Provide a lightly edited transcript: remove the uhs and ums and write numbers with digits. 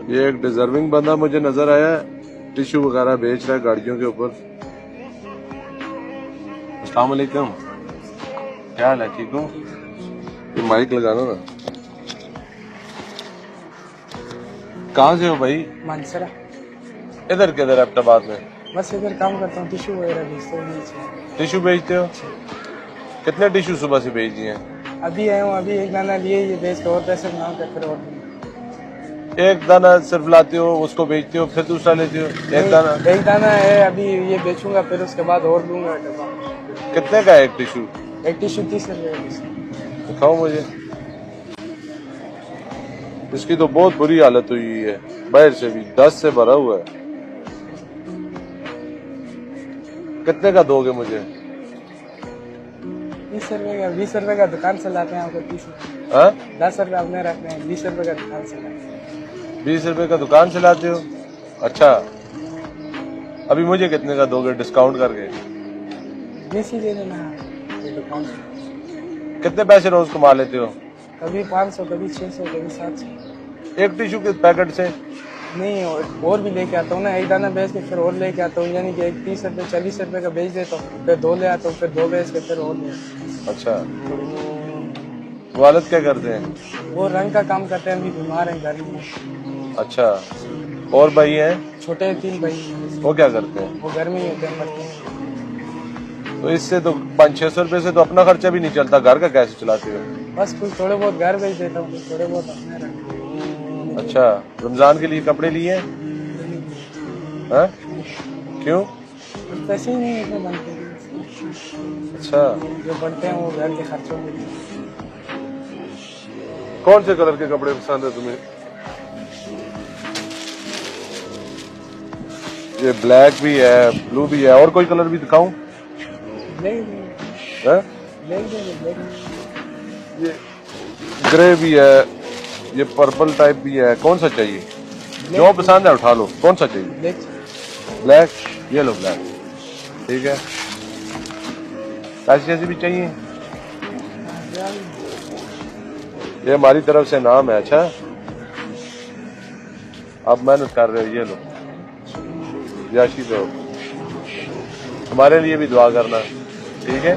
ये एक डिजर्विंग बंदा मुझे नजर आया, टिश्यू वगैरह बेच रहा है गाड़ियों के ऊपर। अस्सलाम वालेकुम, क्या हाल है? ठीक हो? ये माइक लगाना ना। कहाँ से हो भाई? मानसरा। इधर किधर अब्टाबाद में? बस इधर काम करता हूँ, टिश्यू वगैरह बेचते हूँ। टिश्यू बेचते हो? कितने टिश्यू सुबह से बेच दिए? अभी आया हूँ, अभी एक दाना लिए, ये बेच के और पैसे बना कर फिर और एक दाना सिर्फ लाते हो, उसको बेचते हो, फिर दूसरा लेते हो? एक दाना है, अभी ये बेचूंगा, फिर उसके बाद और लूंगा डब्बा। कितने का है एक टिश्यू? एक टिश्यू 30 रुपये। दिखाओ मुझे। इसकी तो बहुत बुरी हालत हुई है, बाहर से भी दस्त से भरा हुआ है। कितने का दोगे मुझे? 20 रुपये का, 20 रुपये का दुकान से लाते हैं आपको 30 रुपये। 10 रुपये अपने रखते हैं, 20 रुपये का दुकान से लाते हैं। 20 रुपए का दुकान से लाते हो? अच्छा, अभी मुझे कितने का दोगे डिस्काउंट करके? 20 ही दे देना ये दुकान से। कितने पैसे रोज कमा लेते हो? कभी 500, कभी 600, कभी 700। एक टिश्यू के पैकेट से? नहीं, और भी लेके आता हूँ ना, एक दाना बेच के फिर और लेके आता हूँ, यानी कि एक 30 रुपये 40 रुपये का बेच देता हूँ, फिर 2 ले आता हूँ, फिर 2 बेच के फिर और ले आता हूँ। अच्छा, वालिद क्या करते हैं? वो रंग का काम करते हैं, अभी बीमार हैं घर में। अच्छा, और भाई हैं? छोटे 3 भाई। वो क्या करते हैं? वो घर में ही होते हैं, पढ़ते हैं। तो इससे तो 500-600 रुपए से तो अपना खर्चा भी नहीं चलता, घर का कैसे चलाते हो? बस कुछ थोड़े बहुत घर बेच देता हूँ, थोड़े बहुत अपने रखते हैं। अच्छा, रमजान के लिए कपड़े लिए हैं? क्यों? पैसे ही नहीं इतने बनते। अच्छा, जो बनते हैं वो घर के खर्चों में। कौन से कलर के कपड़े पसंद है तुम्हें? ये ब्लैक भी है, ब्लू भी है, और कोई कलर भी दिखाऊं? ये ग्रे भी है, ये पर्पल टाइप भी है, कौन सा चाहिए? जो पसंद है उठा लो, कौन सा चाहिए? ब्लैक, ये लो ब्लैक, ठीक है। ऐसी भी चाहिए? ये हमारी तरफ से नाम है। अच्छा, आप मेहनत कर रहे हो, ये लो याशी दो, हमारे लिए भी दुआ करना, ठीक है।